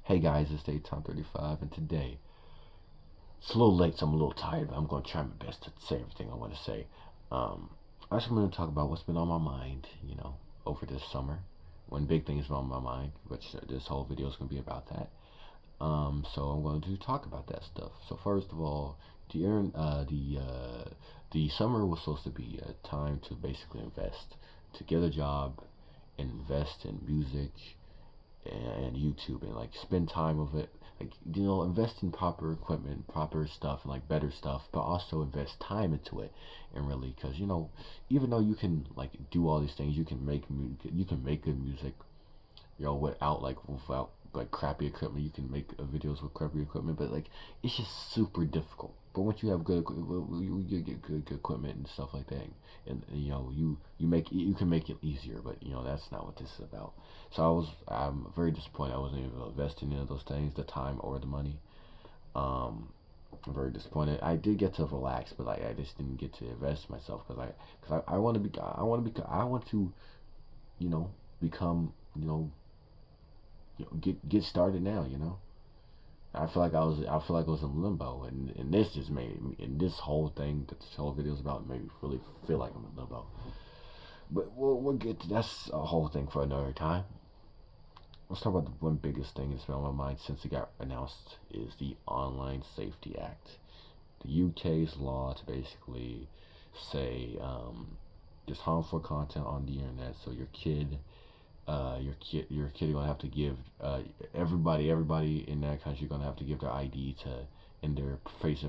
Hey guys, it's Daytime35, and today it's a little late, so I'm a little tired, but I'm going to try my best to say everything I want to say. Um, I just want to talk about what's been on my mind, over this summer. One big thing is on my mind, which this whole video is going to be about that. So I'm going to talk about that stuff. So first of all, the summer was supposed to be a time to basically invest, to get a job, invest in music, and YouTube, and like spend time with it, like invest in proper equipment, proper stuff, and like better stuff, but also invest time into it. And really, because even though you can like do all these things, you can make good music, without like crappy equipment. You can make videos with crappy equipment, but like it's just super difficult. But once you have you get good equipment and stuff like that, and you can make it easier. But that's not what this is about. So I'm very disappointed I wasn't able to invest in any of those things, the time or the money. I'm very disappointed. I did get to relax, but like I just didn't get to invest myself because I want to be I want to become get started now. I feel like I was in limbo, and this just made me, and this whole thing that this whole video is about made me really feel like I'm in limbo. But we'll get to that's a whole thing for another time. Let's talk about the one biggest thing that's been on my mind since it got announced is the Online Safety Act, the UK's law to basically say there's harmful content on the internet, so your kid gonna have to give everybody in that country gonna have to give their ID to and their face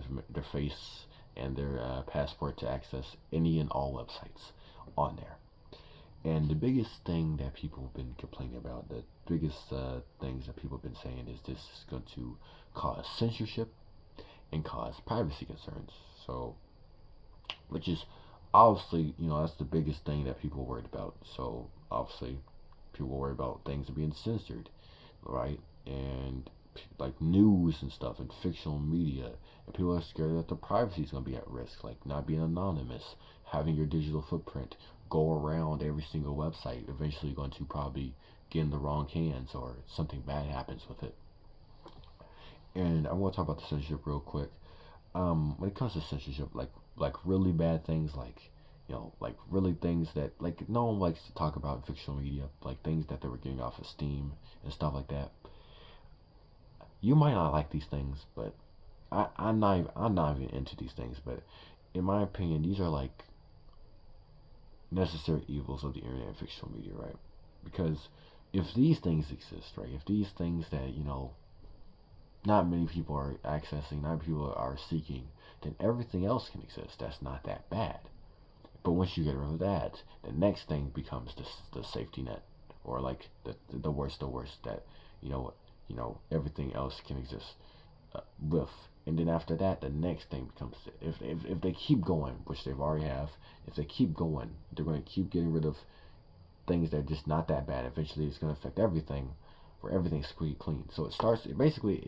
and their passport to access any and all websites on there. And the biggest thing that people have been complaining about, the biggest things that people have been saying is this is going to cause censorship and cause privacy concerns. So, which is obviously, that's the biggest thing that people are worried about. So, obviously, people worry about things being censored, right? And like news and stuff and fictional media, and people are scared that their privacy is going to be at risk, like not being anonymous, having your digital footprint go around every single website, eventually going to probably get in the wrong hands or something bad happens with it. And I want to talk about the censorship real quick. When it comes to censorship, like really bad things, like like really things that like no one likes to talk about in fictional media, like things that they were getting off of Steam and stuff like that. You might not like these things, but I'm not even into these things. But in my opinion, these are like necessary evils of the internet and fictional media, right? Because if these things exist, right, if these things that not many people are accessing, not many people are seeking, then everything else can exist. That's not that bad. But once you get rid of that, the next thing becomes the safety net, or like the worst that everything else can exist with. And then after that, the next thing becomes if they keep going, which they've already have. If they keep going, they're going to keep getting rid of things that are just not that bad. Eventually, it's going to affect everything, where everything's squeaky clean. So it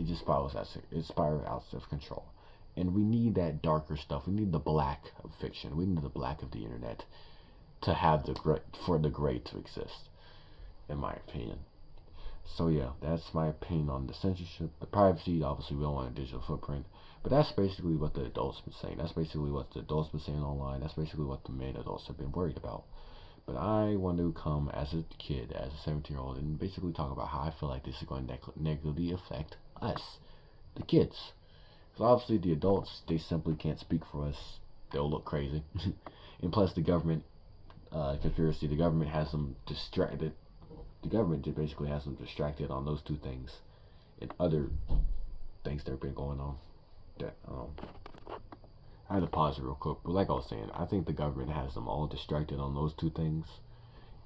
just spirals out of control. And we need that darker stuff. We need the black of fiction. We need the black of the internet to have the gray to exist, in my opinion. So yeah, that's my opinion on the censorship, the privacy. Obviously, we don't want a digital footprint, but that's basically what the adults have been saying. That's basically what the adults have been saying online. That's basically what the main adults have been worried about. But I want to come as a kid, as a 17-year-old, and basically talk about how I feel like this is going to negatively affect us, the kids. Because obviously the adults, they simply can't speak for us. They'll look crazy. And plus the government, conspiracy, the government has them distracted. The government basically has them distracted on those two things and other things that have been going on. That I had to pause it real quick, but like I was saying, I think the government has them all distracted on those two things.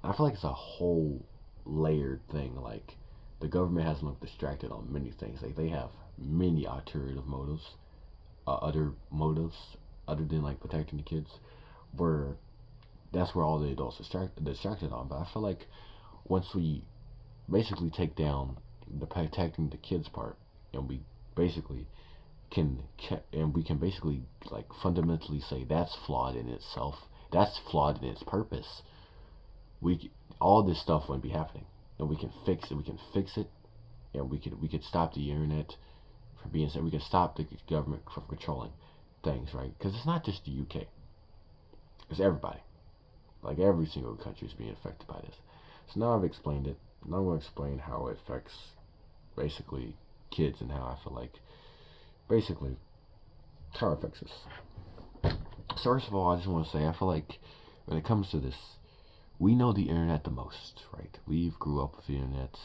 I feel like it's a whole layered thing. Like the government has them distracted on many things. Like they have many alternative motives, other motives other than like protecting the kids. Where that's where all the adults are distracted on. But I feel like once we basically take down the protecting the kids part, and we basically we can basically like fundamentally say that's flawed in itself, that's flawed in its purpose, all this stuff wouldn't be happening, and we can fix it and we could stop the internet from being said. We could stop the government from controlling things, right? Because it's not just the UK; it's everybody. Like every single country is being affected by this. So now I've explained it. Now I'm going to explain how it affects basically kids and how I feel like basically how it affects us. So first of all, I just want to say I feel like when it comes to this, we know the internet the most, right? We've grew up with the internet.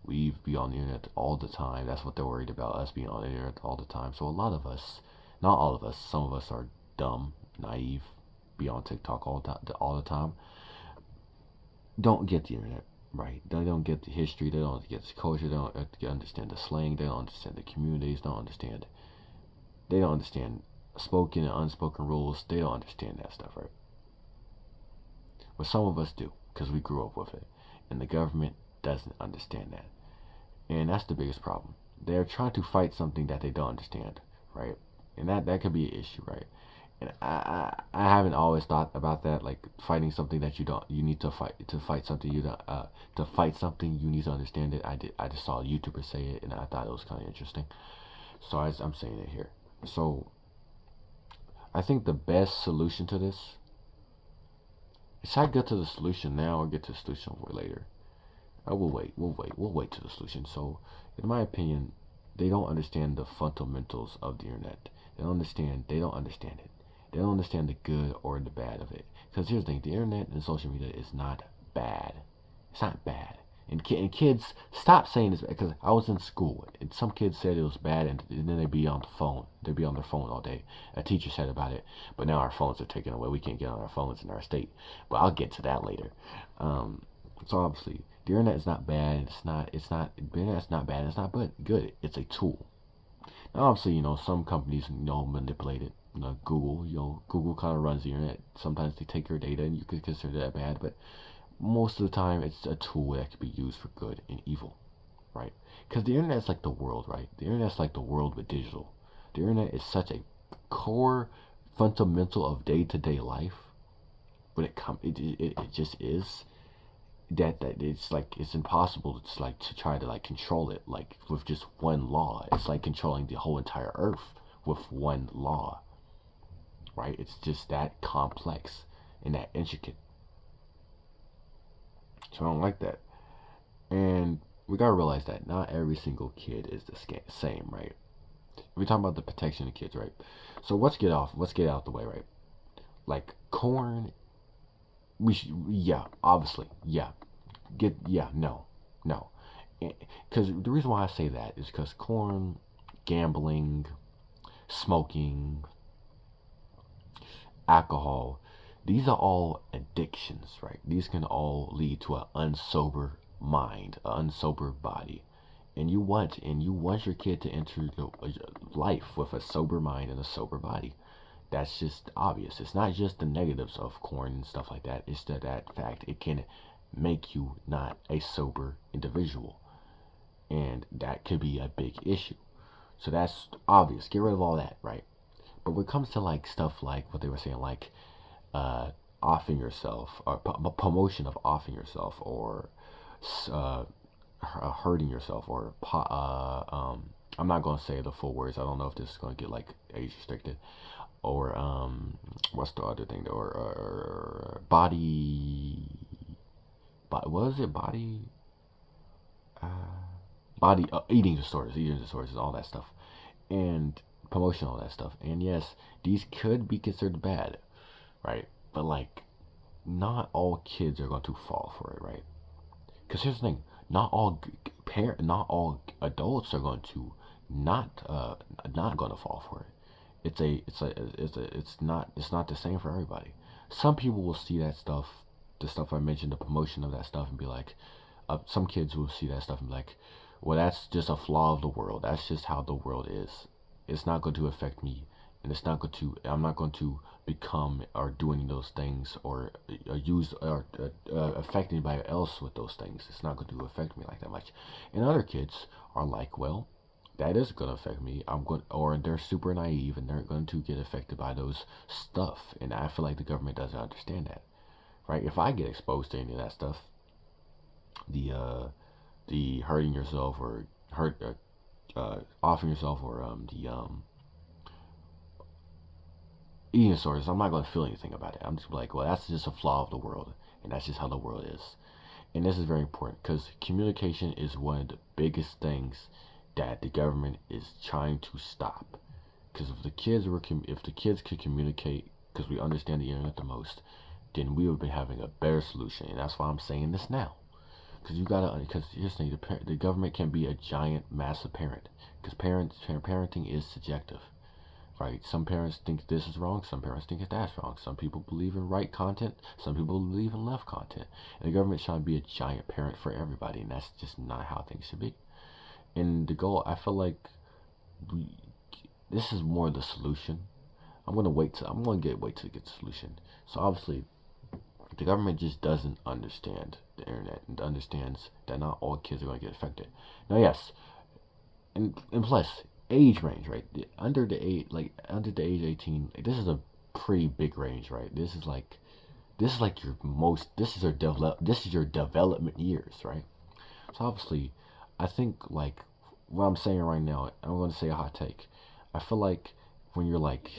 We be on the internet all the time. That's what they're worried about, us being on the internet all the time. So a lot of us, not all of us, some of us are dumb, naive, be on TikTok all the time. Don't get the internet, right? They don't get the history. They don't get the culture. They don't understand the slang. They don't understand the communities. They don't understand spoken and unspoken rules. They don't understand that stuff, right? But some of us do, because we grew up with it. And the government doesn't understand that. And that's the biggest problem. They're trying to fight something that they don't understand, right? And that could be an issue, right? And I haven't always thought about that, like fighting something that you need to fight something you don't to fight something you need to understand it. I just saw a YouTuber say it, and I thought it was kind of interesting. So I'm saying it here. So I think the best solution to this, should I get to the solution now or get to the solution later? We'll wait. We'll wait to the solution. So, in my opinion, they don't understand the fundamentals of the internet. They don't understand it. They don't understand the good or the bad of it. Because here's the thing: the internet and social media is not bad. It's not bad. And kids, stop saying this, because I was in school and some kids said it was bad, and then they'd be on the phone. They'd be on their phone all day. A teacher said about it, but now our phones are taken away. We can't get on our phones in our state. But I'll get to that later. So obviously, the internet is not bad. The internet's not bad. It's not good. It's a tool. Now, obviously, some companies, manipulate it. Google kind of runs the internet. Sometimes they take your data, and you could consider that bad, but most of the time it's a tool that can be used for good and evil, right? Because the internet is like the world, right? The internet is like the world with digital. The internet is such a core fundamental of day-to-day life. When it just is that it's impossible to try to control it with just one law. It's like controlling the whole entire earth with one law, right? It's just that complex and that intricate. So I don't like that. And we gotta realize that not every single kid is the same, right? We're talking about the protection of kids, right? So let's get out the way, right? Like corn, obviously, no. Because the reason why I say that is because corn, gambling, smoking, alcohol, these are all addictions, right? These can all lead to an unsober mind, an unsober body. And you want your kid to enter life with a sober mind and a sober body. That's just obvious. It's not just the negatives of corn and stuff like that. It's that fact it can make you not a sober individual. And that could be a big issue. So that's obvious. Get rid of all that, right? But when it comes to stuff like what they were saying, offing yourself, or promotion of offing yourself, or hurting yourself, or I'm not gonna say the full words. I don't know if this is gonna get age restricted, or what's the other thing? Or body. What is it? Body eating disorders, all that stuff, and promotion, all that stuff. And yes, these could be considered bad, right? But not all kids are going to fall for it, right? Because here's the thing: not all adults are going to not going to fall for it. It's not the same for everybody. Some people will see that stuff, the stuff I mentioned, the promotion of that stuff, and be like, some kids will see that stuff and be like, well, that's just a flaw of the world. That's just how the world is. It's not going to affect me, and I'm not going to become or do any of those things, or use or affect anybody else with those things. It's not going to affect me like that much. And other kids are like, well, that is going to affect me. Or they're super naive and they're going to get affected by those stuff. And I feel like the government doesn't understand that, right? If I get exposed to any of that stuff, the hurting yourself or hurt, offering yourself, or the eating disorders, I'm not going to feel anything about it. I'm just like, well, that's just a flaw of the world, and that's just how the world is. And this is very important because communication is one of the biggest things that the government is trying to stop. Because if the kids could communicate, because we understand the internet the most, then we would be having a better solution. And that's why I'm saying this now. Because here's the thing, the government can be a giant, massive parent. Because parenting is subjective, right? Some parents think this is wrong, some parents think that's wrong. Some people believe in right content, some people believe in left content. And the government's trying to be a giant parent for everybody, and that's just not how things should be. And the goal, I feel like this is more the solution. I'm gonna wait till get the solution. So obviously, the government just doesn't understand the internet and understands that not all kids are gonna get affected. Now, yes, and plus age range, right? Under the age 18, this is a pretty big range, right? This is like this is your development years, right? So obviously, I think like what I'm saying right now, I'm going to say a hot take. I feel like when you're like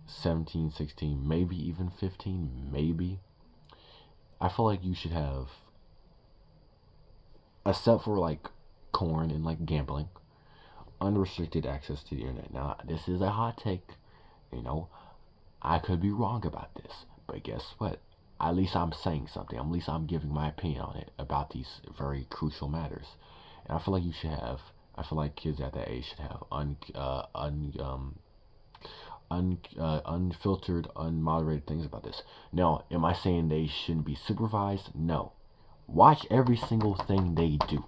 17, 16, maybe even 15, maybe, I feel like you should have, except for like corn and like gambling, unrestricted access to the internet. Now, this is a hot take, you know. I could be wrong about this, but guess what? At least I'm saying something. At least I'm giving my opinion on it about these very crucial matters. And I feel like you should have. I feel like kids at that age should have unfiltered, unmoderated things about this. Now, am I saying they shouldn't be supervised? No. Watch every single thing they do.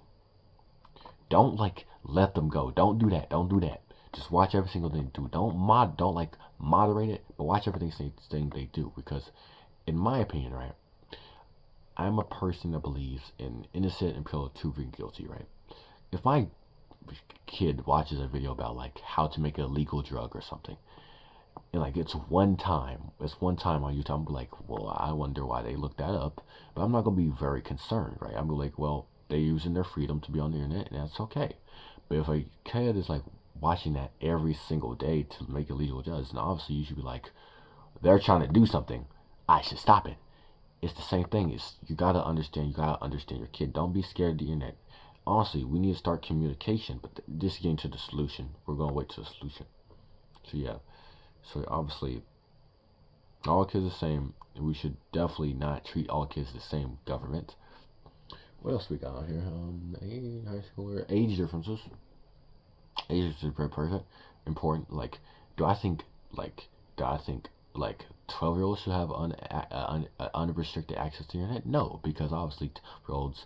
Don't like let them go. Don't do that. Don't do that. Just watch every single thing they do. Don't like moderate it, but watch everything they do, because in my opinion, right, I'm a person that believes in innocent until proven guilty, right? If my kid watches a video about like how to make a legal drug or something, and like it's one time on YouTube, I'm like, well, I wonder why they looked that up, but I'm not gonna be very concerned, right? I'm like, well, they're using their freedom to be on the internet, and that's okay. But if a kid is like watching that every single day to make a legal drug, then obviously you should be like, they're trying to do something, I should stop it. It's the same thing. It's you gotta understand your kid. Don't be scared of the internet. Honestly, we need to start communication, but this getting to the solution. We're gonna wait to the solution. So yeah. So obviously, all kids are the same, and we should definitely not treat all kids the same. Government. What else we got out here? High schooler age differences. Age is very important. Like, do I think like do I think like 12-year-olds should have unrestricted access to the internet? No, because obviously 12-year-olds,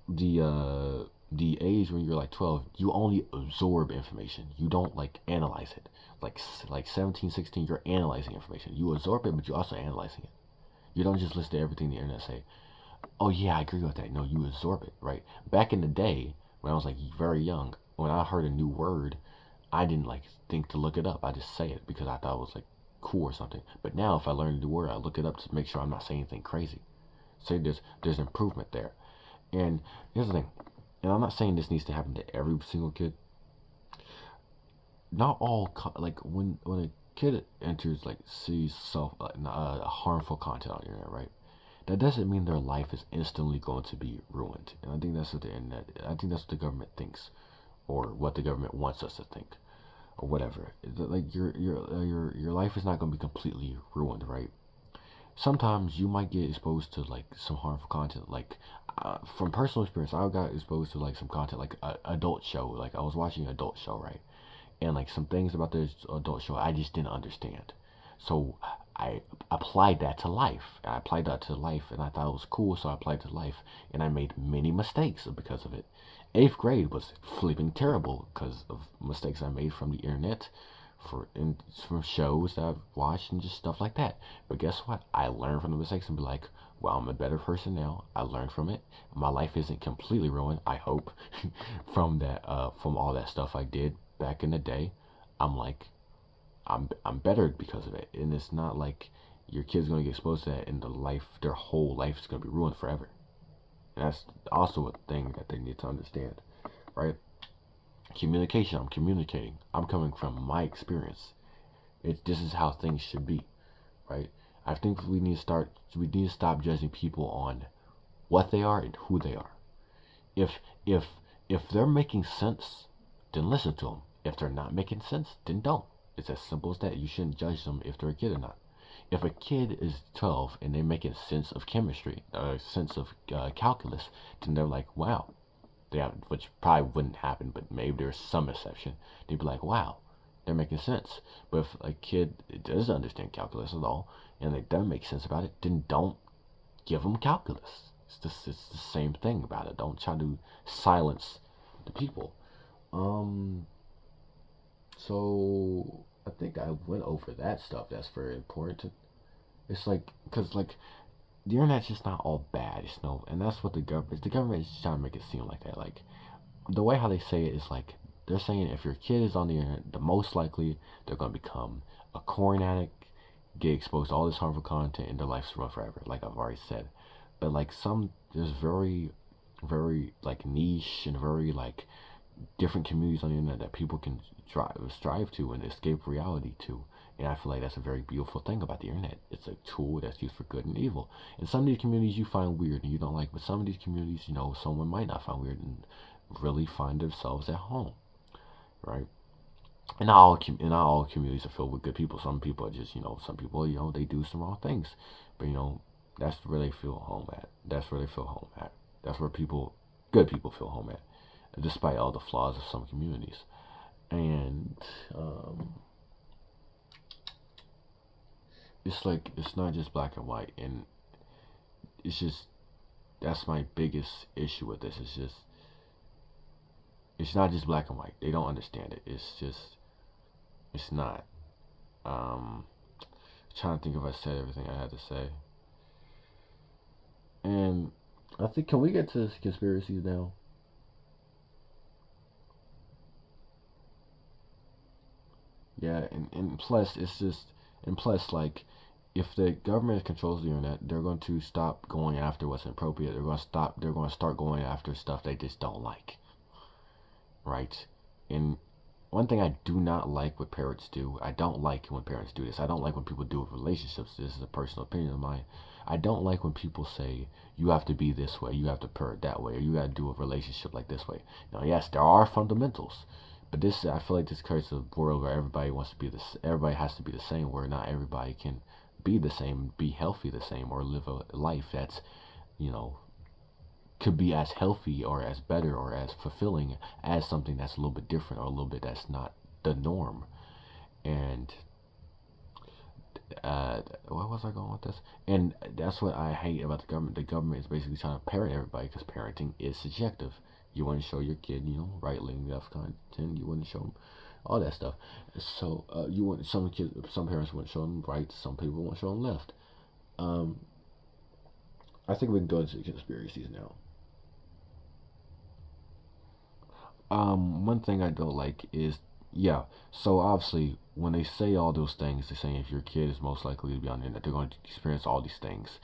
the age when you're like 12, you only absorb information. You don't like analyze it. Like 17, 16, you're analyzing information. You absorb it, but you're also analyzing it. You don't just listen to everything the internet say. Oh yeah, I agree with that. No, you absorb it, right? Back in the day, when I was like very young, when I heard a new word, I didn't like think to look it up. I just say it because I thought it was like cool or something. But now if I learn a new word, I look it up to make sure I'm not saying anything crazy. So there's improvement there. And here's the thing, and I'm not saying this needs to happen to every single kid. Not all like when a kid enters like sees harmful content on the internet, right? That doesn't mean their life is instantly going to be ruined. And I think that's what the internet. I think that's what the government thinks, or what the government wants us to think, or whatever. Like your life is not going to be completely ruined, right? Sometimes you might get exposed to like some harmful content. Like from personal experience, I got exposed to like some content, like adult show. Like I was watching an adult show, right? And like some things about this adult show I just didn't understand. So I applied that to life. And I thought it was cool, so I applied it to life, and I made many mistakes because of it. Eighth grade was flipping terrible because of mistakes I made from the internet, from shows that I've watched and just stuff like that. But guess what? I learned from the mistakes and be like, well, I'm a better person now. I learned from it. My life isn't completely ruined, I hope, from all that stuff I did back in the day. I'm like, I'm better because of it, and it's not like your kid's gonna get exposed to that, and their whole life is gonna be ruined forever. And that's also a thing that they need to understand, right? Communication. I'm communicating. I'm coming from my experience. This is how things should be, right? I think we need to start. We need to stop judging people on what they are and who they are. If if if they're making sense, then listen to them. If they're not making sense, then don't. It's as simple as that. You shouldn't judge them if they're a kid or not. If a kid is 12 and they're making sense of chemistry, sense of calculus, then they're like, wow. They have, which probably wouldn't happen, but maybe there's some exception. They'd be like, wow, they're making sense. But if a kid doesn't understand calculus at all and they don't make sense about it, then don't give them calculus. It's the same thing about it. Don't try to silence the people. So I think I went over that stuff. That's very important. It's like, because like the internet's just not all bad. It's no, and that's what the government is trying to make it seem like that. Like the way how they say it is like they're saying if your kid is on the internet, the most likely they're gonna become a corn addict, get exposed to all this harmful content, and their life's run forever. Like I've already said, but like there's very like niche and very like different communities on the internet that people can strive to and escape reality to. And I feel like that's a very beautiful thing about the internet. It's a tool that's used for good and evil. And some of these communities you find weird and you don't like, but some of these communities, someone might not find weird and really find themselves at home, right? And not all communities are filled with good people. Some people are just, some people, they do some wrong things. But, that's where they feel home at. That's where they feel home at. That's where good people feel home at, despite all the flaws of some communities. And it's like it's not just black and white, and it's just that's my biggest issue with this. It's not just black and white. They don't understand it. It's not. Trying to think if I said everything I had to say. And I think, can we get to conspiracies now? Yeah, and plus like if the government controls the internet, they're going to stop going after what's inappropriate. They're going to start going after stuff they just don't like. Right? And one thing I do not like what parents do, I don't like when parents do this. I don't like when people do with relationships. This is a personal opinion of mine. I don't like when people say you have to be this way, you have to parent that way, or you got to do a relationship like this way. Now, yes, there are fundamentals, but I feel like this creates a world where everybody wants to be this. Everybody has to be the same. Where not everybody can be the same, be healthy the same, or live a life that's, you know, could be as healthy or as better or as fulfilling as something that's a little bit different or a little bit that's not the norm. And where was I going with this? And that's what I hate about the government. The government is basically trying to parent everybody because parenting is subjective. You want to show your kid, right leaning, left content. You want to show them all that stuff. So you want some parents want to show them right. Some people want to show them left. I think we can go into conspiracies now. One thing I don't like is, yeah, so obviously when they say all those things, they're saying if your kid is most likely to be on the internet, they're going to experience all these things.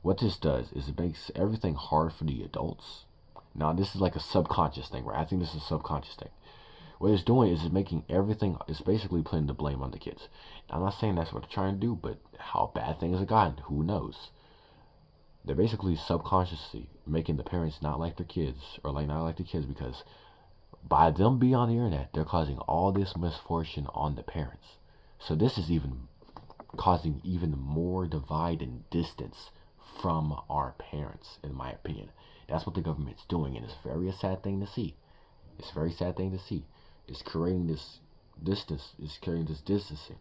What this does is it makes everything hard for the adults. Now this is like a subconscious thing, right? I think this is a subconscious thing. What it's doing is it's making everything, it's basically putting the blame on the kids. Now, I'm not saying that's what they're trying to do, but how bad things have gotten, who knows? They're basically subconsciously making the parents not like their kids or like not like the kids because by them being on the internet, they're causing all this misfortune on the parents. So this is even causing even more divide and distance from our parents, in my opinion. That's what the government's doing, and it's very a sad thing to see. It's a very sad thing to see. It's creating this distance. It's creating this distancing.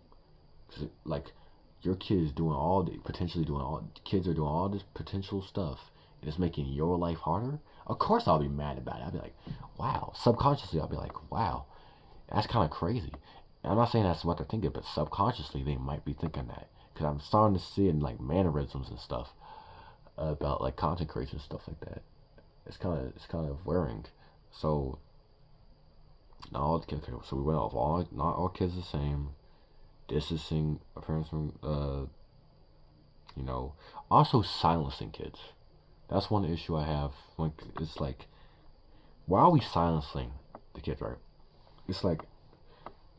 Like your kid is kids are doing all this potential stuff, and it's making your life harder. Of course, I'll be mad about it. I'll be like, wow. Subconsciously, I'll be like, wow, that's kind of crazy. And I'm not saying that's what they're thinking, but subconsciously, they might be thinking that. Because I'm starting to see in like mannerisms and stuff about like content creation and stuff like that. It's kind of wearing. So, not all kids. So we went off not all kids the same. Distancing parents from also silencing kids. That's one issue I have. When it's like, why are we silencing the kids, right? it's like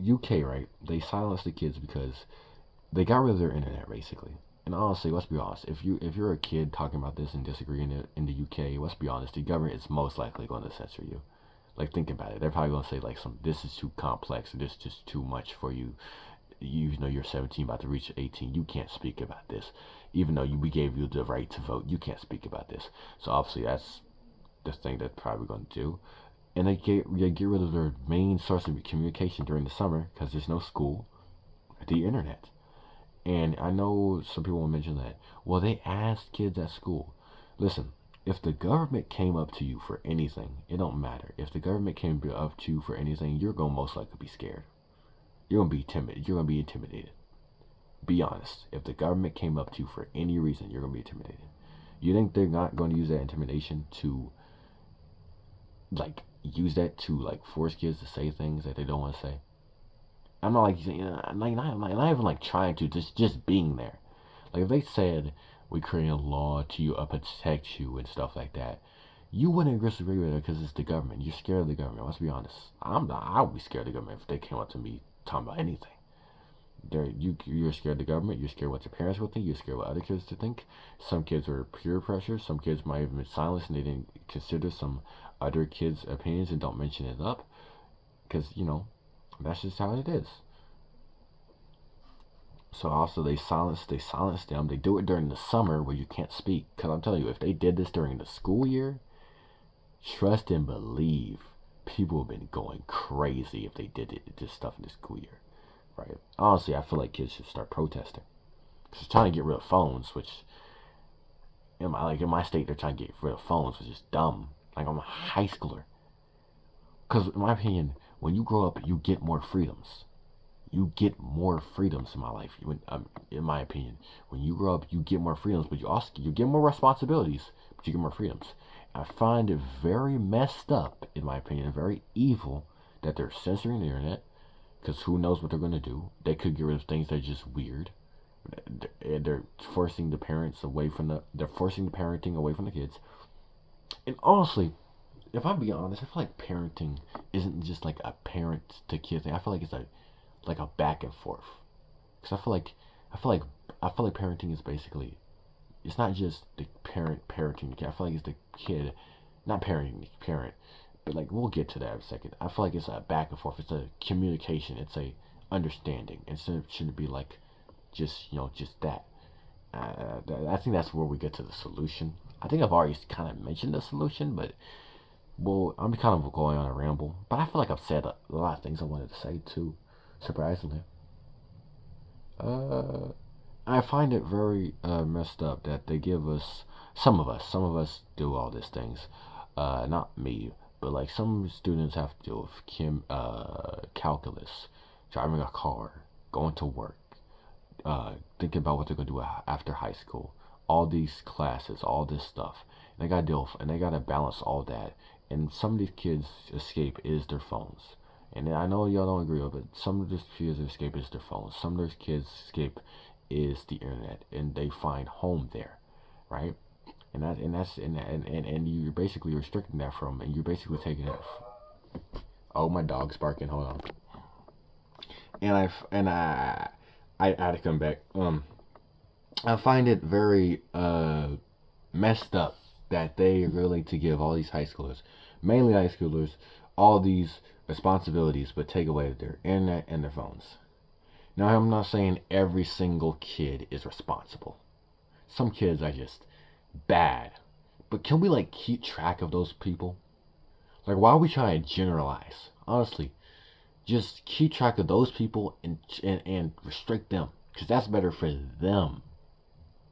UK, right? They silenced the kids because they got rid of their internet, basically. And honestly, let's be honest. If you're a kid talking about this and disagreeing in the UK, let's be honest. The government is most likely going to censor you. Like, think about it. They're probably going to say like this is too complex, or this is just too much for you. You know, you're 17, about to reach 18. You can't speak about this, even though we gave you the right to vote. You can't speak about this. So obviously, that's the thing they're probably going to do. And they get rid of their main source of communication during the summer because there's no school, the internet. And I know some people will mention that. Well, they asked kids at school. Listen, if the government came up to you for anything, it don't matter. If the government came up to you for anything, you're gonna most likely be scared. You're gonna be timid. You're gonna be intimidated. Be honest. If the government came up to you for any reason, you're gonna be intimidated. You think they're not gonna use that intimidation to like force kids to say things that they don't want to say? I'm not like, not even like trying to, just being there. Like if they said we create a law to protect you and stuff like that, you wouldn't disagree with it because it's the government. You're scared of the government. Let's be honest. I'm not. I would be scared of the government if they came up to me talking about anything. You're scared of the government. You're scared what your parents will think. You're scared what other kids to think. Some kids are peer pressure. Some kids might even been silenced and they didn't consider some other kids' opinions and don't mention it up because that's just how it is. So also they silence them. They do it during the summer where you can't speak. Cause I'm telling you, if they did this during the school year, trust and believe, people have been going crazy if they did this stuff in the school year, right? Honestly, I feel like kids should start protesting. Cause they're trying to get rid of phones, which in my state they're trying to get rid of phones, which is dumb. Like I'm a high schooler. Cause in my opinion, when you grow up, you get more freedoms. You get more freedoms in my life. In my opinion, when you grow up, you get more freedoms, but you get more responsibilities, but you get more freedoms. I find it very messed up, in my opinion, very evil that they're censoring the internet, because who knows what they're going to do. They could get rid of things that are just weird. They're forcing the parents away from they're forcing the parenting away from the kids. And honestly, if I'm being honest, I feel like parenting isn't just like a parent to kid thing. I feel like it's like a back and forth. Because I feel like parenting is basically, it's not just the parent parenting the kid. I feel like it's the kid not parenting the parent. But like we'll get to that in a second. I feel like it's a back and forth. It's a communication. It's a understanding. It shouldn't be like just that. I think that's where we get to the solution. I think I've already kind of mentioned the solution, but well, I'm kind of going on a ramble. But I feel like I've said a lot of things I wanted to say too. Surprisingly, uh, I find it very messed up that they give us some of us do all these things. Not me, but like some students have to deal with calculus, driving a car, going to work, thinking about what they're gonna do after high school. All these classes, all this stuff, and they gotta and they gotta balance all that. And some of these kids' escape is their phones. And I know y'all don't agree with it, but some of these kids' escape is their phones. Some of those kids' escape is the internet, and they find home there, right? And you're basically restricting that from, and you're basically taking it. Oh, my dog's barking. Hold on. And I had to come back. I find it very messed up that they are willing to give all these high schoolers, mainly high schoolers, all these responsibilities, but take away their internet and their phones. Now, I'm not saying every single kid is responsible. Some kids are just bad. But can we like keep track of those people? Like, why are we trying to generalize? Honestly, just keep track of those people and restrict them, because that's better for them,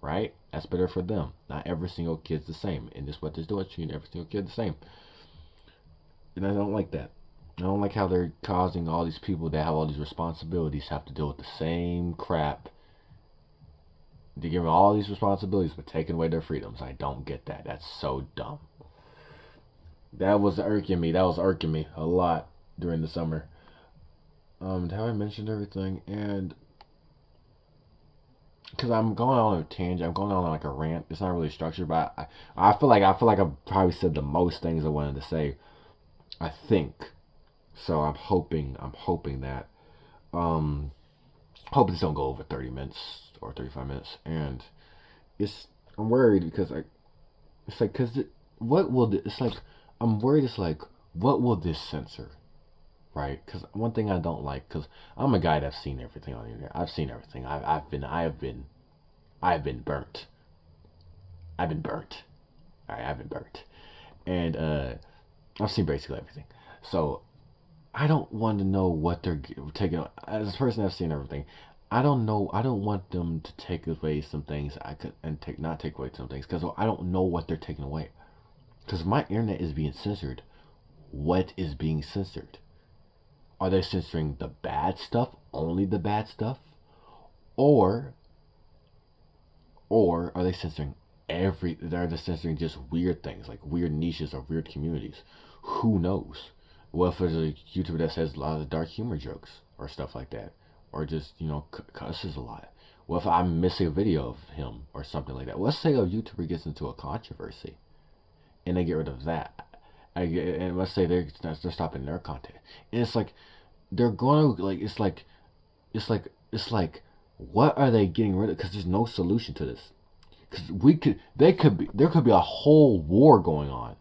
right? That's better for them. Not every single kid's the same, and this is what they're doing, treating every single kid the same. And I don't like that. I don't like how they're causing all these people that have all these responsibilities have to deal with the same crap. They give them all these responsibilities but taking away their freedoms. I don't get that. That's so dumb. That was irking me. That was irking me a lot during the summer. How I mentioned everything, and because I'm going on a tangent, I'm going on like a rant. It's not really structured, but I feel like I've probably said the most things I wanted to say. I think So I'm hoping that um hope this don't go over 30 minutes or 35 minutes. And it's I'm worried because it's like it's like I'm worried. It's like what will this censor, right? Because one thing I don't like, because I'm a guy that's seen everything on the internet. I've seen everything. I've been burnt. I've been burnt. All right, I've been burnt, and I've seen basically everything. So I don't want to know what they're taking. As a person that's seen everything, I don't know. I don't want them to take away some things I could and take not take away some things because I don't know what they're taking away. Because my internet is being censored. What is being censored? Are they censoring the bad stuff, only the bad stuff, or are they censoring every? Are they censoring just weird things like weird niches or weird communities? Who knows? What if there's a YouTuber that says a lot of dark humor jokes or stuff like that, or just cusses a lot? What if I'm missing a video of him or something like that? Let's say a YouTuber gets into a controversy and they get rid of that. And let's say they're stopping their content, and it's like they're going to like it's like what are they getting rid of? Because there's no solution to this. Because there could be a whole war going on,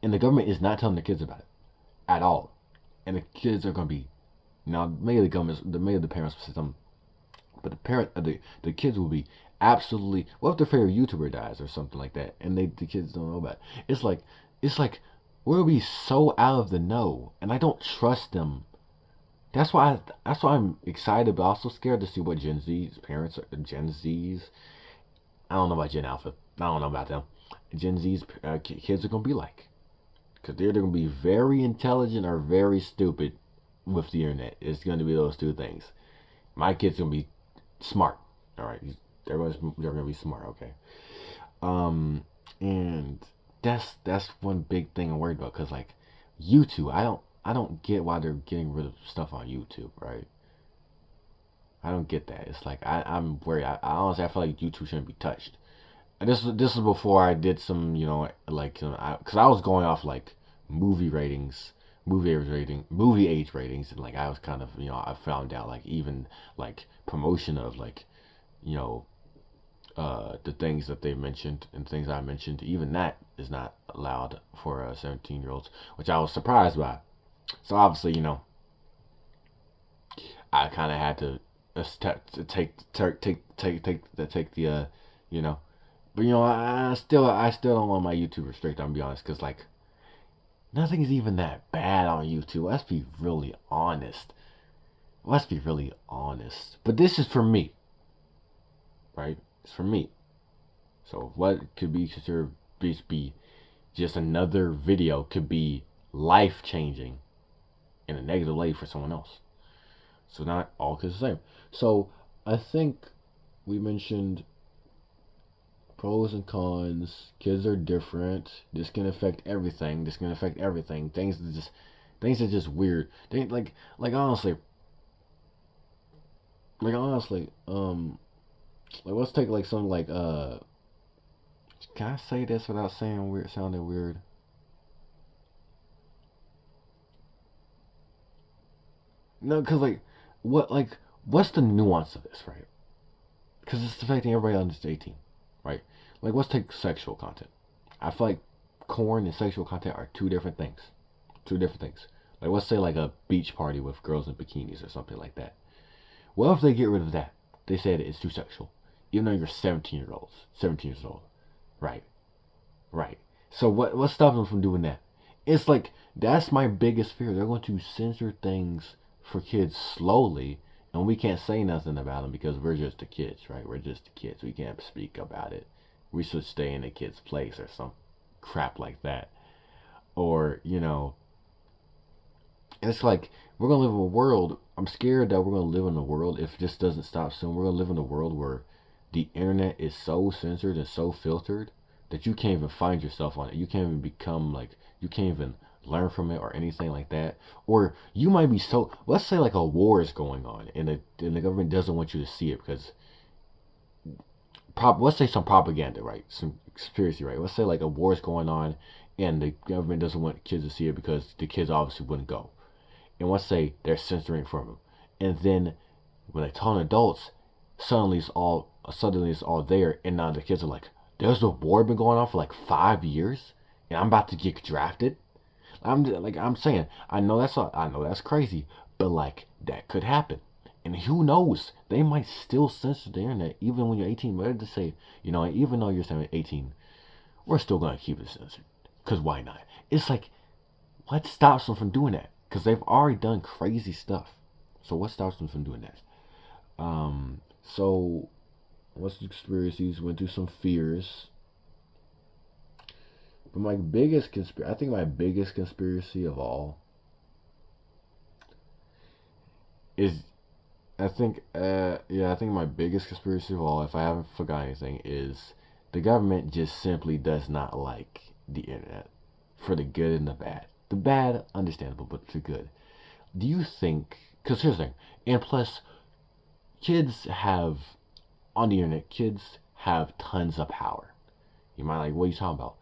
and the government is not telling the kids about it at all, and the kids are going to be now maybe the parents will say something, but the kids will be absolutely. What if their favorite YouTuber dies or something like that, and the kids don't know about it? It's like we'll be so out of the know, and I don't trust them. That's why I'm excited, but also scared to see what Gen Z's. I don't know about Gen Alpha. I don't know about them. Gen Z's kids are gonna be like, because they're gonna be very intelligent or very stupid with the internet. It's gonna be those two things. My kids gonna be smart. All right, they're gonna be smart. Okay. And that's one big thing I'm worried about because like YouTube, I don't get why they're getting rid of stuff on YouTube, right? I don't get that. It's like I'm worried. I honestly I feel like YouTube shouldn't be touched. And this is before I did some like because I was going off like movie ratings, movie age ratings, and like I was kind of I found out like even like promotion of like you know the things that they mentioned and things I mentioned, even that is not allowed for 17-year-olds, which I was surprised by. So obviously, I kind of had to take the you know, but I still don't want my YouTube restricted. I'm gonna be honest, because like nothing is even that bad on YouTube. Let's be really honest. Let's be really honest. But this is for me, right? It's for me. So what could be considered be just another video could be life changing in a negative way for someone else. So not all kids the same. So I think we mentioned pros and cons. Kids are different. This can affect everything. Things are just weird. Like honestly, like let's take like something like can I say this without saying weird sounding weird? No, cause what's the nuance of this, right? Because it's affecting everybody under 18, right? Like let's take sexual content. I feel like corn and sexual content are two different things. Two different things. Like let's say like a beach party with girls in bikinis or something like that. Well, if they get rid of that, they say that it's too sexual, even though you're 17 years old, right? Right. So what stops them from doing that? It's like that's my biggest fear. They're going to censor things for kids slowly, and we can't say nothing about them because we're just the kids, right? We're just the kids. We can't speak about it. We should stay in the kids' place or some crap like that. Or it's like we're gonna live in a world. I'm scared that we're gonna live in a world if this doesn't stop soon. We're gonna live in a world where the internet is so censored and so filtered that you can't even find yourself on it. You can't even become like you can't even learn from it or anything like that. Or you might be so. Let's say like a war is going on and the government doesn't want you to see it because let's say some propaganda, right? Some conspiracy, right? Let's say like a war is going on and the government doesn't want kids to see it because the kids obviously wouldn't go. and once they're censoring from them, and then when they tell adults, suddenly it's all there, and now the kids are like, "There's a war been going on for like 5 years, and I'm about to get drafted." I'm saying, I know that's crazy, but like that could happen, and who knows? They might still censor the internet even when you're 18. But to say, even though you're 18, we're still gonna keep it censored, cause why not? It's like, what stops them from doing that? Cause they've already done crazy stuff. So what stops them from doing that? So what's the conspiracies? Went through some fears. But I think my biggest conspiracy of all is, I think my biggest conspiracy of all, if I haven't forgotten anything, is the government just simply does not like the internet, for the good and the bad. The bad, understandable, but the good. Do you think? Because here's the thing, and plus, on the internet, kids have tons of power. You might like, what are you talking about?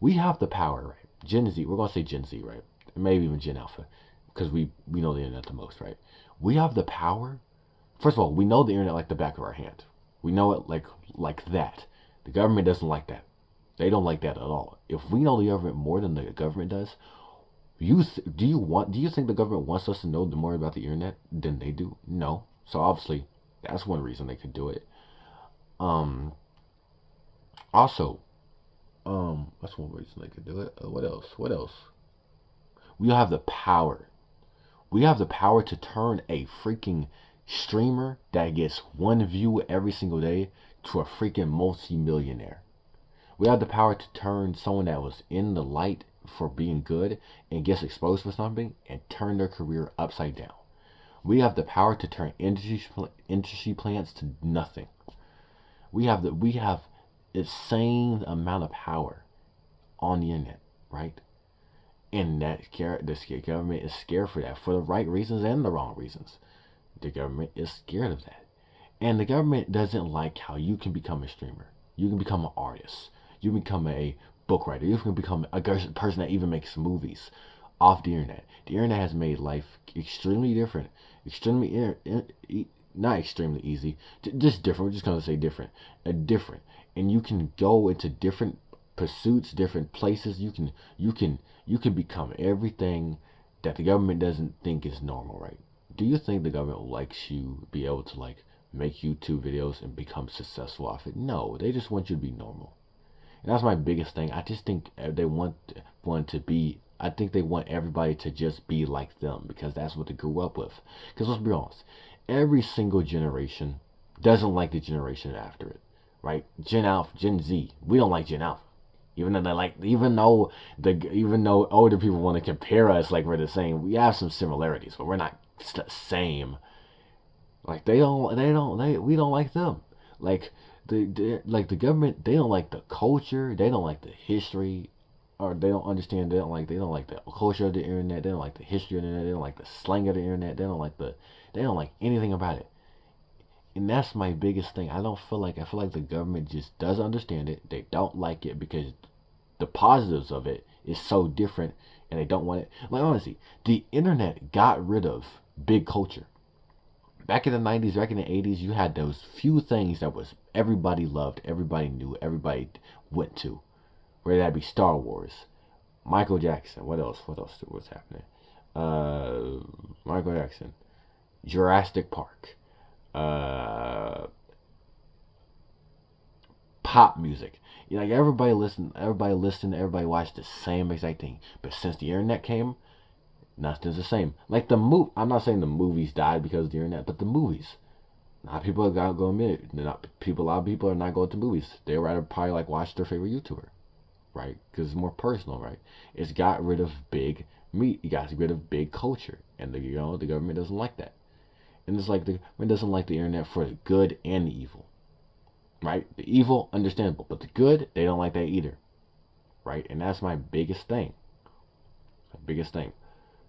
We have the power, right? Gen Z, we're gonna say Gen Z, right? Maybe even Gen Alpha, because we know the internet the most, right? We have the power. First of all, we know the internet like the back of our hand. We know it like that. The government doesn't like that. They don't like that at all. If we know the government more than the government does, do you think the government wants us to know more about the internet than they do? No. So obviously, that's one reason they could do it. Also, that's one reason they could do it. What else? What else? We have the power. We have the power to turn a freaking streamer that gets one view every single day to a freaking multi-millionaire. We have the power to turn someone that was in the light for being good and gets exposed for something and turn their career upside down. We have the power to turn industry plants to nothing. We have insane amount of power on the internet, right? And the government is scared for that, for the right reasons and the wrong reasons. The government is scared of that. And the government doesn't like how you can become a streamer. You can become an artist. You can become a book writer. You can become a person that even makes movies off the internet. The internet has made life extremely different. Not extremely easy. Just different. We're just going to say different. Different. And you can go into different pursuits, different places. You can become everything that the government doesn't think is normal, right? Do you think the government likes you be able to like make YouTube videos and become successful off it? No, they just want you to be normal. And that's my biggest thing. I just think they want to be. I think they want everybody to just be like them because that's what they grew up with. Because let's be honest, every single generation doesn't like the generation after it, right? Gen Alpha, Gen Z, we don't like Gen Alpha. Even though older people want to compare us like we're the same, we have some similarities, but we're not the same. Like we don't like them. Like the government, they don't like the culture, they don't like the history, or they don't understand. They don't like the culture of the internet. They don't like the history of the internet. They don't like the slang of the internet. They don't like anything about it. And that's my biggest thing. I feel like the government just doesn't understand it. They don't like it because the positives of it is so different, and they don't want it. Like honestly, the internet got rid of big culture. Back in the 90s, back in the 80s, you had those few things that was everybody loved, everybody knew, everybody went to. Whether that be Star Wars, Michael Jackson. What else? What's happening? Michael Jackson, Jurassic Park, pop music. Like everybody watched the same exact thing. But since the internet came, nothing's the same. Like I'm not saying the movies died because of the internet, but the movies. A lot of people are going to admit it. A lot of people are not going to movies. They rather probably like watch their favorite YouTuber, right? Because it's more personal, right? It's got rid of big meat. It got rid of big culture, and the government doesn't like that. And it's like the government doesn't like the internet for the good and the evil, right? The evil, understandable, but the good, they don't like that either, right? And that's my biggest thing.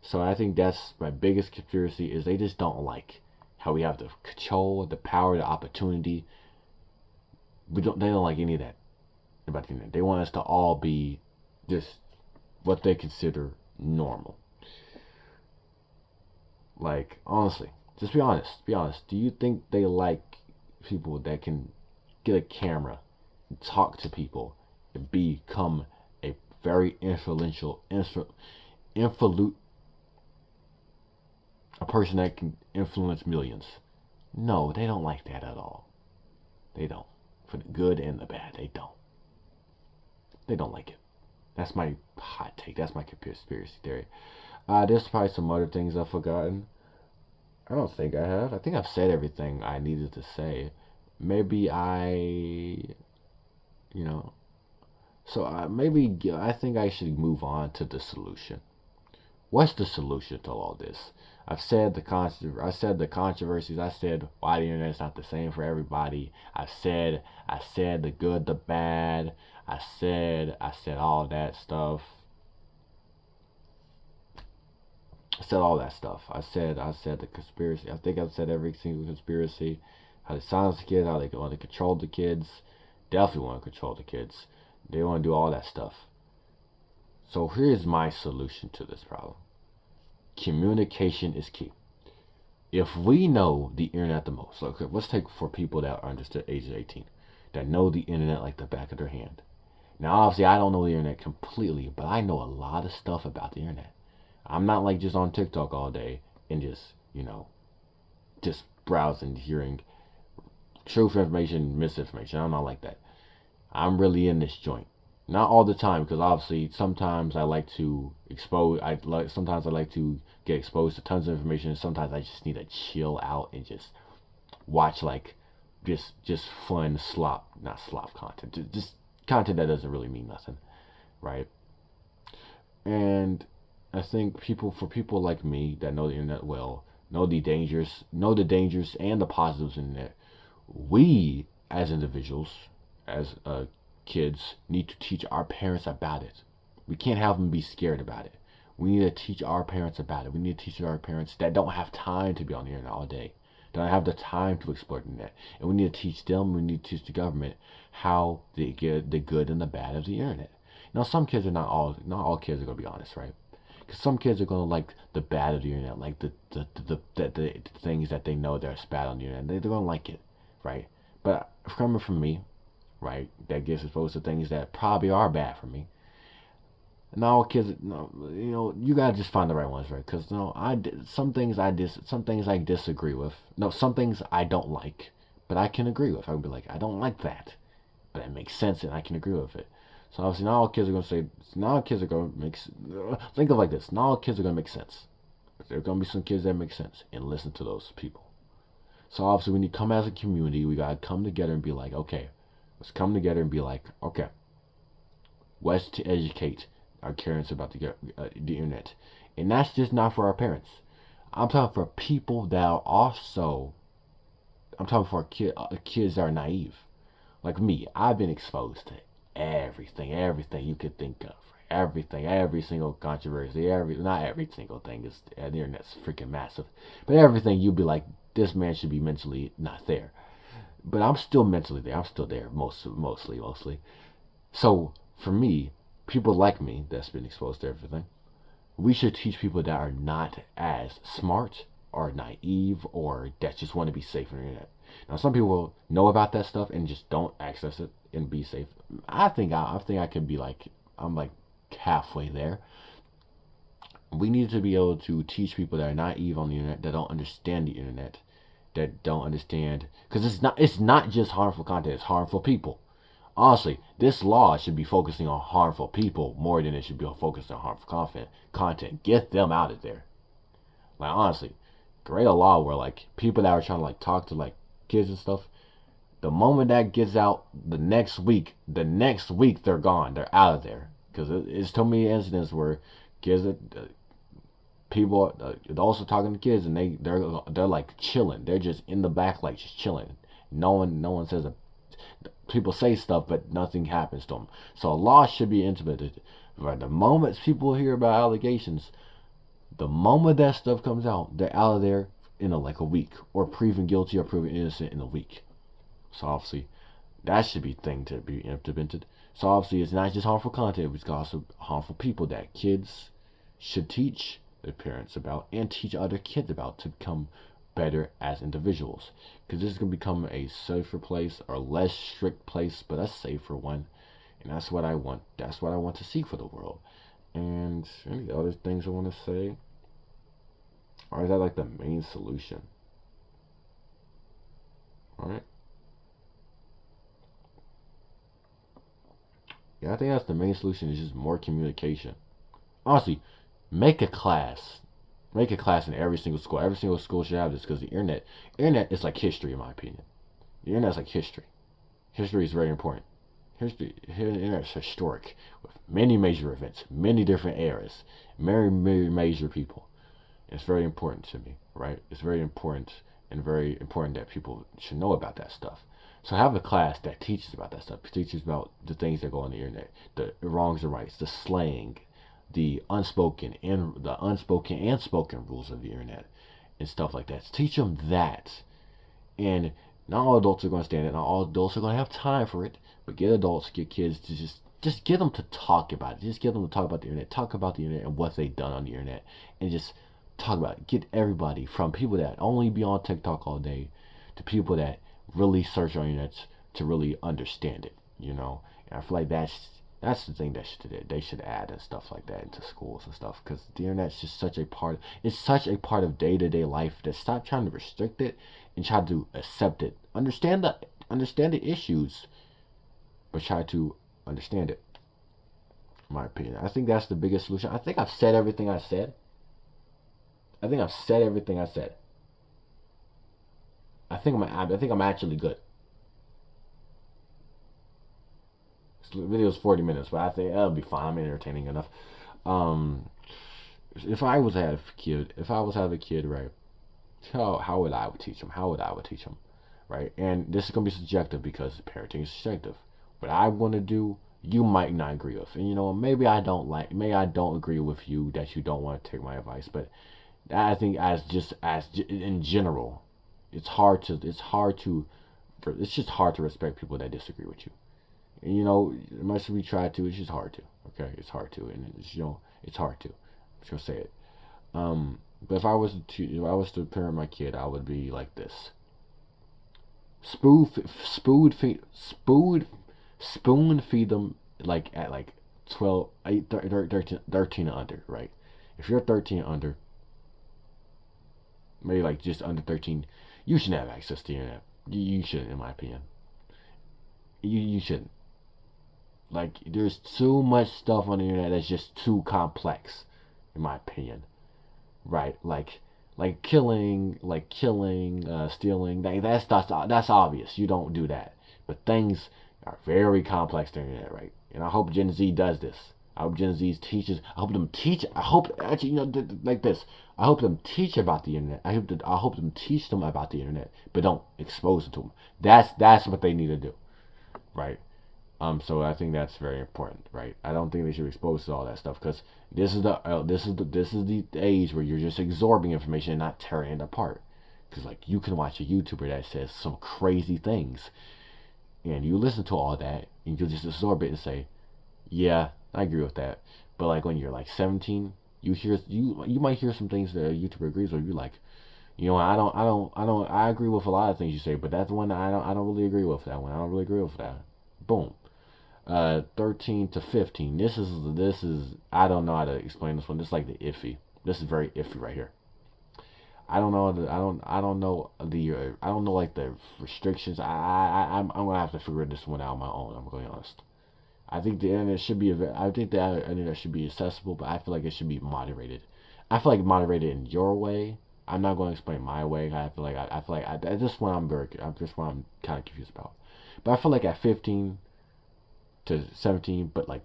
So I think that's my biggest conspiracy is they just don't like how we have the control, the power, the opportunity. They don't like any of that about the internet. They want us to all be just what they consider normal. Like, honestly, just be honest. Be honest. Do you think they like people that can get a camera, talk to people, and become a very influ, a person that can influence millions? No, they don't like that at all. They don't. For the good and the bad, they don't. They don't like it. That's my hot take. That's my conspiracy theory. There's probably some other things I've forgotten. I don't think I have. I think I've said everything I needed to say. Maybe you know, maybe I think I should move on to the solution. What's the solution to all this? I said the controversies. I said why the internet's not the same for everybody. I said the good, the bad. I said all that stuff. I said all that stuff. I said the conspiracy. I think I've said every single conspiracy. How they silence the kids, how they want to control the kids. Definitely want to control the kids. They want to do all that stuff. So here's my solution to this problem. Communication is key. If we know the internet the most, let's take for people that are under the age of 18, that know the internet like the back of their hand. Now, obviously, I don't know the internet completely, but I know a lot of stuff about the internet. I'm not like just on TikTok all day and just browsing, hearing truth information, misinformation. I'm not like that. I'm really in this joint. Not all the time, because obviously sometimes I like to sometimes I like to get exposed to tons of information, and sometimes I just need to chill out and just watch like just fun not slop content, just content that doesn't really mean nothing, right? And I think for people like me that know the internet well, know the dangers and the positives in it, we as individuals, as kids, need to teach our parents about it. We can't have them be scared about it. We need to teach our parents about it. We need to teach our parents that don't have time to be on the internet all day, don't have the time to explore the internet. And we need to teach them, we need to teach the government how they get the good and the bad of the internet. Now, some kids are not all kids are gonna be honest, right? Because some kids are gonna like the bad of the internet, like the things that they know that's bad on the internet. They're gonna like it, right? But coming from me, right, that gets exposed to things that probably are bad for me. Not all kids, no, you gotta just find the right ones, right? Because some things I disagree with. No, some things I don't like, but I can agree with. I would be like, I don't like that, but it makes sense and I can agree with it. So obviously, not all kids are gonna say. Not all kids are gonna make. Think of it like this: not all kids are gonna make sense, but there are gonna be some kids that make sense, and listen to those people. So obviously, when you come as a community, we gotta come together and be like, okay, let's come together and be like, okay, what's to educate our parents about the internet, and that's just not for our parents. I'm talking for people that are also. I'm talking for kids that are naive, like me. I've been exposed to everything you could think of, everything, every single controversy, not every single thing is the internet's freaking massive, but everything you'd be like, this man should be mentally not there, but I'm still mentally there. I'm still there, mostly. So for me, people like me that's been exposed to everything, we should teach people that are not as smart or naive or that just want to be safe on the internet. Now, some people know about that stuff and just don't access it and be safe. I think I could be like, I'm like halfway there. We need to be able to teach people that are naive on the internet, that don't understand the internet, that don't understand, because it's not just harmful content, it's harmful people. Honestly, this law should be focusing on harmful people more than it should be focused on harmful content. Get them out of there. Like, honestly, create a law where like people that are trying to like talk to like kids and stuff, the moment that gets out, the next week they're gone. They're out of there. Because it's too many incidents where kids, people, adults are talking to kids and they're like chilling. They're just in the back like just chilling. No one says a people say stuff, but nothing happens to them. So a law should be implemented. Right, the moment people hear about allegations, the moment that stuff comes out, they're out of there in like a week, or proven guilty or proven innocent in a week. So obviously, that should be thing to be implemented. So obviously, it's not just harmful content; it's also harmful people that kids should teach, their parents about and teach other kids about to become better as individuals. Because this is going to become a safer place or less strict place, but a safer one. And that's what I want. That's what I want to see for the world. And any other things I want to say? Or is that like the main solution? Alright. Yeah, I think that's the main solution is just more communication. Honestly, make a class. Make a class in every single school. Every single school should have this because the internet is like history in my opinion. The internet is like history. History is very important. The internet is historic with many major events, many different eras, many major people. It's very important to me, right? It's very important and very important that people should know about that stuff. So have a class that teaches about that stuff, teaches about the things that go on the internet, the wrongs and rights, the slang, the unspoken and spoken rules of the internet and stuff like that. Teach them that. And not all adults are going to stand it. Not all adults are going to have time for it. But get adults, get kids to just get them to talk about it. Just get them to talk about the internet. Talk about the internet and what they've done on the internet. And just talk about it. Get everybody from people that only be on TikTok all day to people that really search on the internet to really understand it. And I feel like that's the thing that they should add and stuff like that into schools and stuff, because the internet's just such a part. It's such a part of day-to-day life that stop trying to restrict it and try to accept it. Understand the issues, but try to understand it. In my opinion, I think that's the biggest solution. I think I've said everything I said. I think I'm actually good. This video is 40 minutes, but I think that'll be fine. I'm entertaining enough. If I was to have a kid, right? How would I teach them? Right? And this is gonna be subjective because parenting is subjective. What I want to do, you might not agree with, and maybe I don't agree with you that you don't want to take my advice, but I think as in general, it's just hard to respect people that disagree with you. And much as we try to, it's just hard to. Okay, it's hard to, and it's hard to. I'm just gonna say it. But if I was to parent my kid, I would be like this: spoon feed them like at like 12, 8, 13 and under, right? If you're 13 and under, maybe like just under 13, you shouldn't have access to the internet. You shouldn't, in my opinion. You shouldn't. Like, there's too much stuff on the internet that's just too complex, in my opinion. Right? Like killing, stealing. That's obvious. You don't do that. But things are very complex on the internet, right? And I hope Gen Z does this. I hope Gen Z teaches. I hope them teach. I hope actually, like this. I hope them teach about the internet. I hope them teach them about the internet, but don't expose it to them. That's what they need to do, right? So I think that's very important, right? I don't think they should be exposed to all that stuff because this is the age where you're just absorbing information and not tearing it apart. Because like you can watch a YouTuber that says some crazy things, and you listen to all that and you just absorb it and say, yeah, I agree with that. But like when you're like 17, you might hear some things that a YouTuber agrees with. You're like, I agree with a lot of things you say, but that's one that I don't really agree with that one. I don't really agree with that. Boom. 13 to 15. This is I don't know how to explain this one. This is like the iffy. This is very iffy right here. I don't know like the restrictions. I'm gonna have to figure this one out on my own. I'm going to be honest. I think the internet should be accessible, but I feel like it should be moderated. I feel like moderated in your way. I'm not going to explain my way. I feel like this one I'm kind of confused about. But I feel like at 15 to 17, but like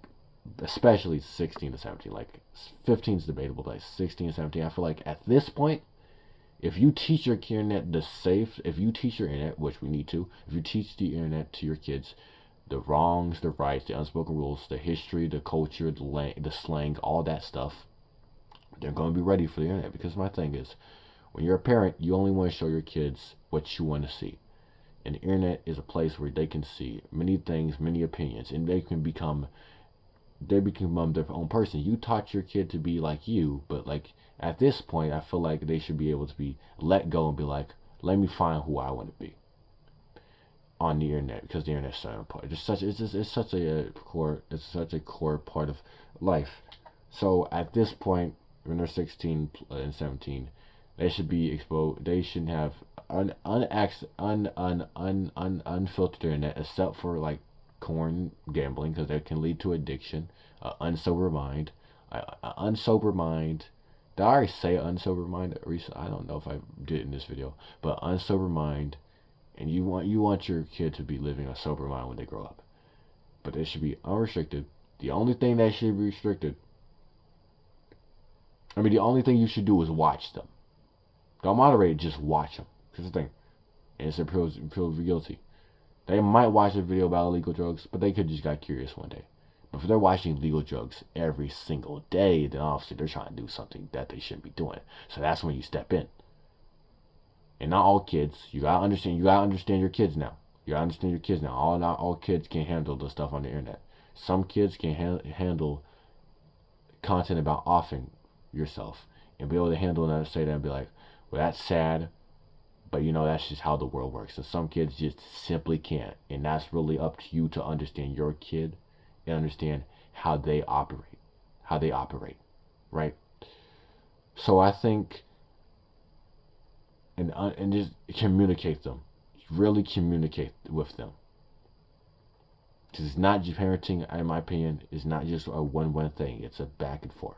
especially 16 to 17, like 15 is debatable, but like 16 to 17, I feel like at this point, if you teach your internet if you teach your internet, which we need to, if you teach the internet to your kids, the wrongs, the rights, the unspoken rules, the history, the culture, the slang, all that stuff, they're going to be ready for the internet. Because my thing is, when you're a parent, you only want to show your kids what you want to see. And the internet is a place where they can see many things, many opinions, and they can become they become their own person. You taught your kid to be like you, but like at this point, I feel like they should be able to be let go and be like, let me find who I want to be on the internet, because the internet's so important. It's such a core part of life. So at this point, when they're 16 and 17, they should be exposed. They shouldn't have unfiltered internet, except for like corn gambling, because that can lead to addiction. Unsober mind, unsober mind. Did I already say unsober mind? I don't know if I did in this video, but unsober mind. And you want your kid to be living a sober mind when they grow up, but it should be unrestricted. The only thing that should be restricted, the only thing you should do is watch them. Don't moderate, just watch them. Here's the thing, and it's feel guilty. They might watch a video about illegal drugs, but they could just got curious one day. But if they're watching illegal drugs every single day, then obviously they're trying to do something that they shouldn't be doing. So that's when you step in. And not all kids. You gotta understand your kids now. Not all kids can handle the stuff on the internet. Some kids can handle content about offing yourself and be able to handle that and say that and be like, well, that's sad, but that's just how the world works. And some kids just simply can't. And that's really up to you to understand your kid and understand how they operate. Right? So I think, and just communicate them. Really communicate with them. Because it's not just parenting, in my opinion, is not just a one thing. It's a back and forth.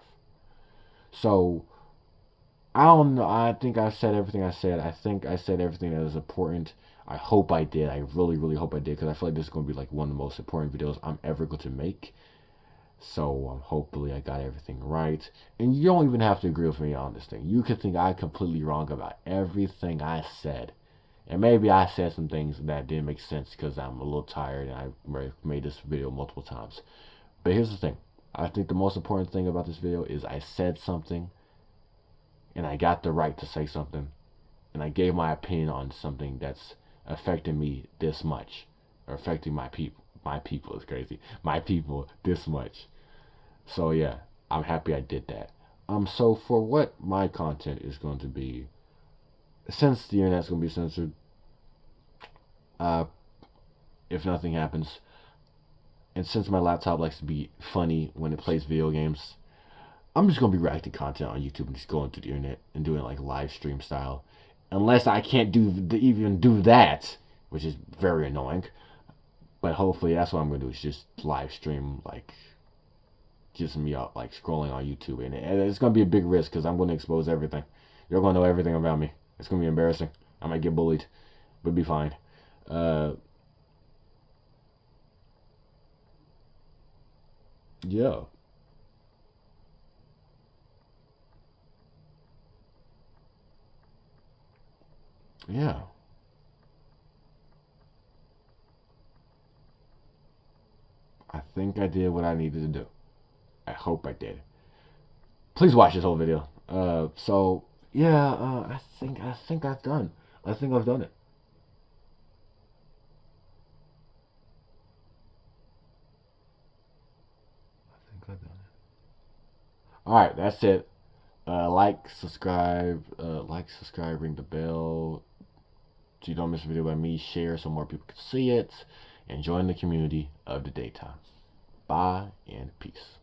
So, I don't know. I think I said everything I said. I think I said everything that was important. I hope I did. I really, really hope I did. Because I feel like this is going to be like one of the most important videos I'm ever going to make. So hopefully I got everything right. And you don't even have to agree with me on this thing. You could think I'm completely wrong about everything I said. And maybe I said some things that didn't make sense because I'm a little tired and I made this video multiple times. But here's the thing. I think the most important thing about this video is I said something and I got the right to say something. And I gave my opinion on something that's affecting me this much. Or affecting my people. My people is crazy. My people this much. So yeah, I'm happy I did that. So for what my content is going to be, since the internet's going to be censored, if nothing happens, and since my laptop likes to be funny when it plays video games, I'm just going to be reacting content on YouTube and just going to the internet and doing like live stream style. Unless I can't even do that, which is very annoying. But hopefully that's what I'm going to do, is just live stream, like, just me out, like, scrolling on YouTube. And it's going to be a big risk because I'm going to expose everything. You're going to know everything about me. It's going to be embarrassing. I might get bullied, but it'll be fine. Yeah. Yeah. I think I did what I needed to do. I hope I did. Please watch this whole video. So yeah, I think I've done. I think I've done it. I think I've done it. All right, that's it. Subscribe, ring the bell, so you don't miss a video by me. Share so more people can see it, and join the community of the daytime. Bye and peace.